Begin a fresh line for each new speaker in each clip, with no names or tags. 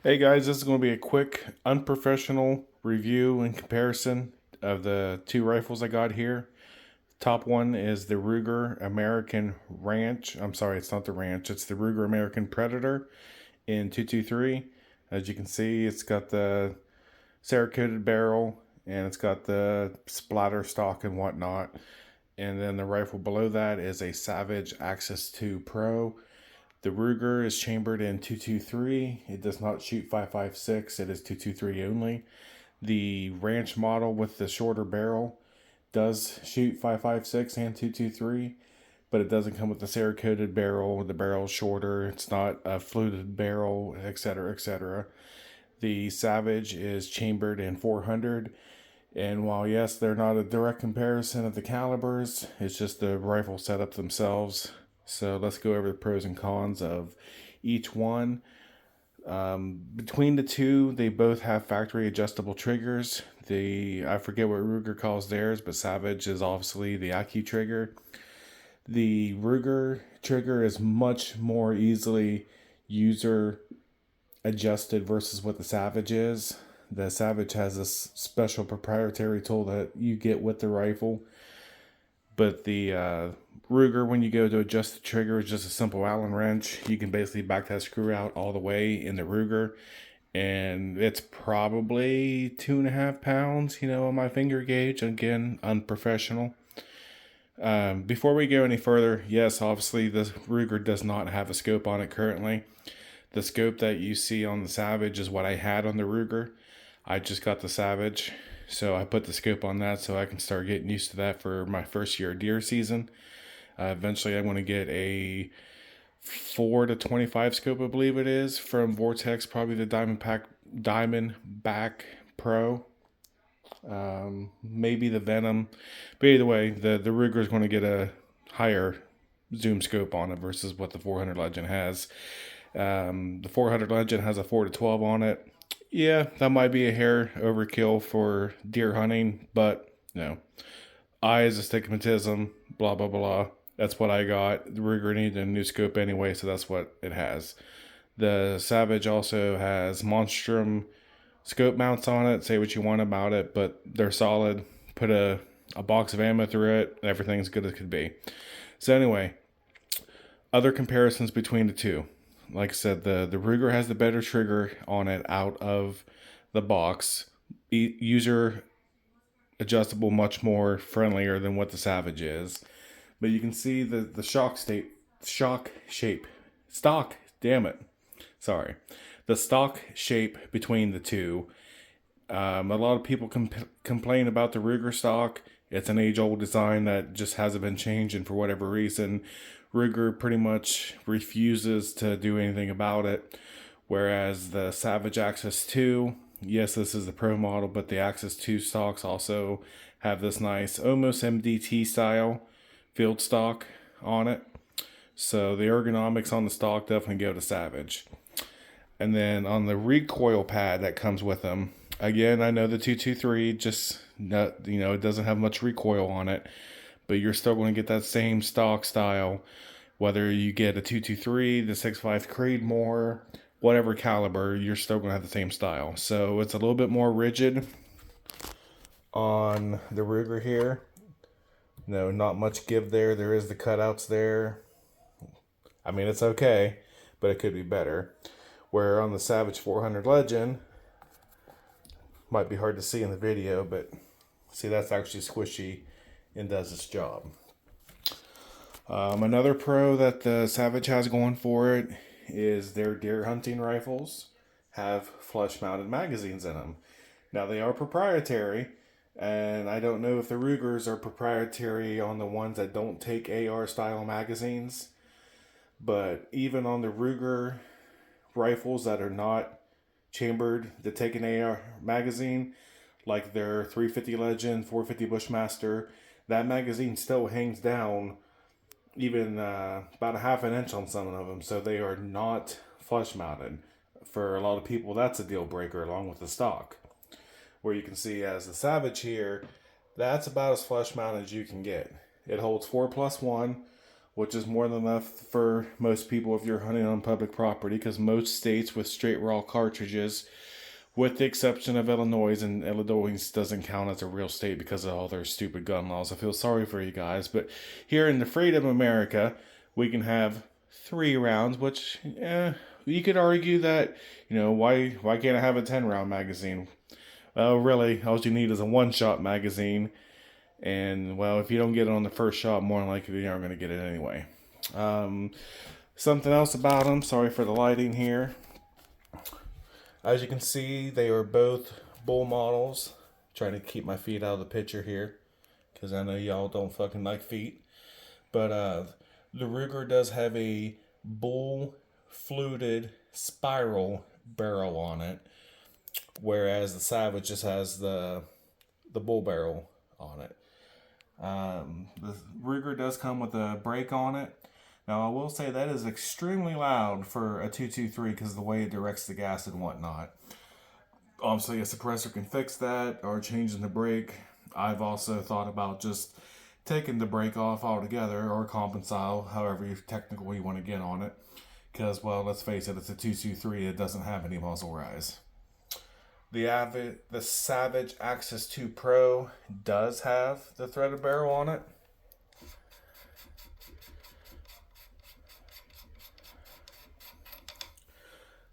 Hey guys, this is going to be a quick, unprofessional review and comparison of the two rifles I got here. Top one is the Ruger American Ranch. I'm sorry, it's not the Ranch, it's the Ruger American Predator in 223. As you can see, it's got the Cerakoted barrel and it's got the splatter stock and whatnot. And then the rifle below that is a Savage Axis 2 Pro. The Ruger is chambered in 223. It does not shoot 5.56. It is 223 only. The Ranch model with the shorter barrel does shoot 5.56 and 223, but it doesn't come with the Cerakoted barrel. The barrel is shorter. It's not a fluted barrel, etc., etc. The Savage is chambered in 400. And while, yes, they're not a direct comparison of the calibers, it's just the rifle setup themselves. So let's go over the pros and cons of each one. Between the two, they both have factory adjustable triggers. I forget what Ruger calls theirs, but Savage is obviously the IQ trigger. The Ruger trigger is much more easily user adjusted versus what the Savage is. The Savage has this special proprietary tool that you get with the rifle, but the Ruger, when you go to adjust the trigger, is just a simple Allen wrench. You can basically back that screw out all the way in the Ruger, and it's probably 2.5 pounds, on my finger gauge. Again, unprofessional. Before we go any further, yes, obviously the Ruger does not have a scope on it currently. The scope that you see on the Savage is what I had on the Ruger. I just got the Savage, so I put the scope on that so I can start getting used to that for my first year of deer season. Eventually, I want to get a 4 to 25 scope, I believe it is, from Vortex, probably the Diamondback Pro. Maybe the Venom. But either way, the Ruger is going to get a higher zoom scope on it versus what the 400 Legend has. The 400 Legend has a 4 to 12 on it. Yeah, that might be a hair overkill for deer hunting, but eyes, astigmatism, blah blah blah. That's what I got. The Ruger needed a new scope anyway, so that's what it has. The Savage also has Monstrum scope mounts on it. Say what you want about it, but they're solid. Put a box of ammo through it, everything's good as could be. So anyway, other comparisons between the two. Like I said, the Ruger has the better trigger on it out of the box. User adjustable, much more friendlier than what the Savage is. But you can see the the stock shape between the two. A lot of people complain about the Ruger stock. It's an age-old design that just hasn't been changing for whatever reason. Ruger pretty much refuses to do anything about it. Whereas the Savage Axis 2, yes, this is the Pro model, but the Axis 2 stocks also have this nice, almost MDT style field stock on it. So the ergonomics on the stock definitely go to Savage. And then on the recoil pad that comes with them, again, I know the 223 just it doesn't have much recoil on it, but you're still going to get that same stock style, whether you get a 223, the 6.5 Creedmoor, whatever caliber, you're still going to have the same style. So it's a little bit more rigid on the Ruger here. No, not much give there. There is the cutouts there. I mean, it's okay, but it could be better. Where on the Savage 400 Legend, might be hard to see in the video, but see, that's actually squishy and does its job. Another pro that the Savage has going for it is their deer hunting rifles have flush mounted magazines in them. Now, they are proprietary, and I don't know if the Rugers are proprietary on the ones that don't take AR style magazines, but even on the Ruger rifles that are not chambered to take an AR magazine, like their 350 Legend, 450 Bushmaster, that magazine still hangs down even about a half an inch on some of them, so they are not flush mounted. For a lot of people, that's a deal breaker along with the stock. Where you can see as the Savage here, that's about as flush mounted as you can get. It holds 4+1, which is more than enough for most people if you're hunting on public property, because most states with straight raw cartridges, with the exception of Illinois, and Illinois doesn't count as a real state because of all their stupid gun laws. I feel sorry for you guys, but here in the freedom of America, we can have 3 rounds, which, you could argue that, why can't I have a 10-round magazine? Well, really, all you need is a one-shot magazine, and, well, if you don't get it on the first shot, more than likely you aren't going to get it anyway. Something else about them, sorry for the lighting here. As you can see, they are both bull models. Trying to keep my feet out of the picture here, because I know y'all don't fucking like feet. But the Ruger does have a bull fluted spiral barrel on it, whereas the Savage just has the bull barrel on it. The Ruger does come with a brake on it. Now I will say that is extremely loud for a 223 because of the way it directs the gas and whatnot. Obviously a suppressor can fix that, or changing the brake. I've also thought about just taking the brake off altogether, or compensile, however you technically want to get on it. Because, well, let's face it, it's a 223, it doesn't have any muzzle rise. The Savage Axis 2 Pro does have the threaded barrel on it.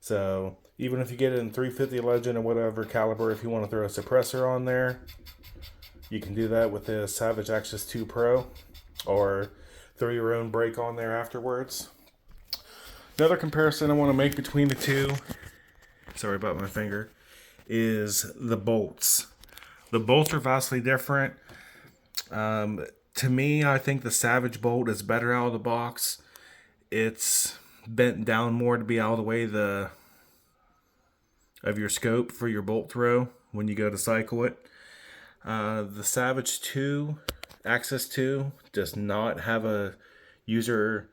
So, even if you get it in 350 Legend or whatever caliber, if you want to throw a suppressor on there, you can do that with the Savage Axis 2 Pro, or throw your own brake on there afterwards. Another comparison I want to make between the two, sorry about my finger, is the bolts. The bolts are vastly different. To me, I think the Savage bolt is better out of the box. It's bent down more to be out of the way of your scope for your bolt throw when you go to cycle it. The Savage 2, Axis 2, does not have a user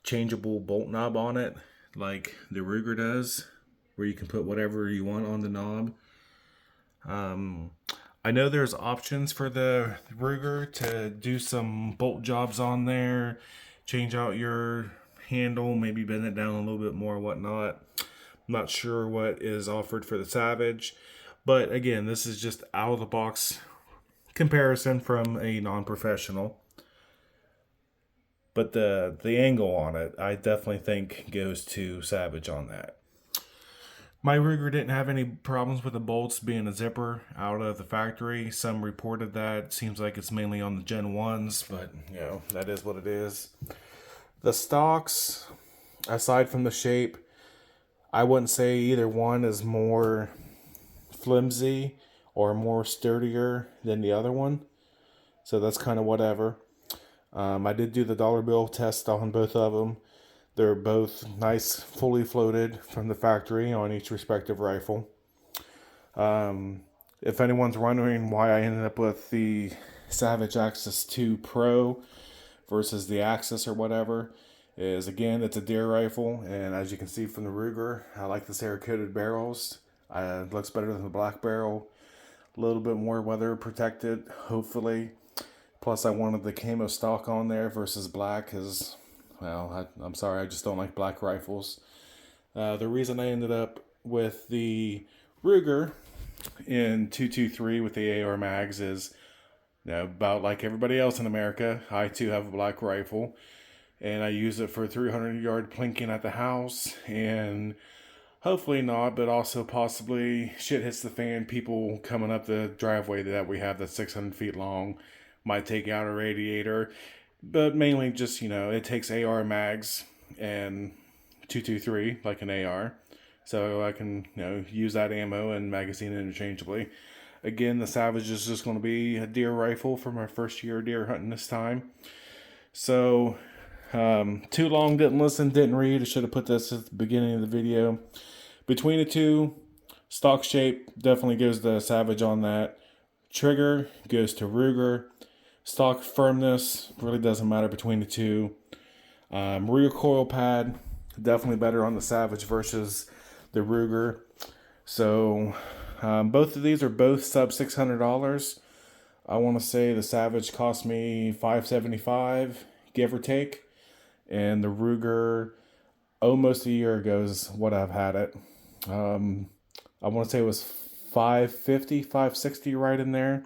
changeable bolt knob on it like the Ruger does, where you can put whatever you want on the knob. I know there's options for the Ruger to do some bolt jobs on there, change out your handle, maybe bend it down a little bit more, whatnot. I'm not sure what is offered for the Savage, but again, this is just out of the box comparison from a non-professional. But the angle on it, I definitely think goes to Savage on that. My Ruger didn't have any problems with the bolts being a zipper out of the factory. Some reported that. Seems like it's mainly on the Gen 1s, but that is what it is. The stocks, aside from the shape, I wouldn't say either one is more flimsy or more sturdier than the other one. So that's kind of whatever. I did do the dollar bill test on both of them. They're both nice, fully floated from the factory on each respective rifle. If anyone's wondering why I ended up with the Savage Axis 2 Pro versus the Axis or whatever, is again, it's a deer rifle, and as you can see from the Ruger, I like the Cerakoted barrels. It looks better than the black barrel. A little bit more weather protected, hopefully. Plus, I wanted the camo stock on there versus black, because, well, I'm sorry, I just don't like black rifles. The reason I ended up with the Ruger in 223 with the AR mags is, about like everybody else in America, I too have a black rifle, and I use it for 300-yard plinking at the house, and hopefully not, but also possibly shit hits the fan, people coming up the driveway that we have that's 600 feet long might take out a radiator, but mainly just, it takes AR mags and 223 like an AR, so I can, use that ammo and magazine interchangeably. Again, the Savage is just going to be a deer rifle for my first year deer hunting this time. So, too long, didn't listen, didn't read. I should have put this at the beginning of the video. Between the two, stock shape definitely goes to Savage on that. Trigger goes to Ruger. Stock firmness really doesn't matter between the two. Recoil pad, definitely better on the Savage versus the Ruger. So both of these are both sub $600. I want to say the Savage cost me $575. give or take. And the Ruger, almost a year ago is what I've had it. I want to say it was 550, 560, right in there.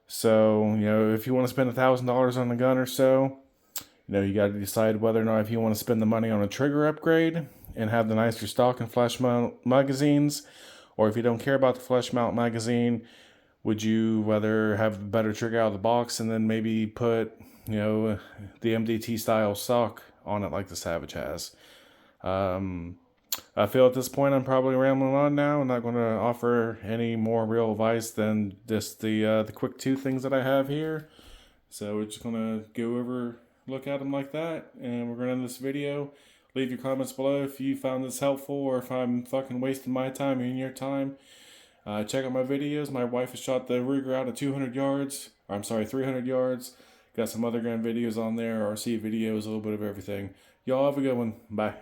So, if you want to spend $1,000 on a gun or so, you got to decide whether or not if you want to spend the money on a trigger upgrade and have the nicer stock and flash mount magazines, or if you don't care about the flash mount magazine, would you rather have a better trigger out of the box and then maybe put, the MDT style stock on it like the Savage has? I feel at this point I'm probably rambling on now. I'm not going to offer any more real advice than just the quick two things that I have here. So we're just going to go over, look at them like that, and we're going to end this video. Leave your comments below if you found this helpful or if I'm fucking wasting my time and your time. Check out my videos. My wife has shot the Ruger out at 300 yards. Got some other gun videos on there, RC videos, a little bit of everything. Y'all have a good one. Bye.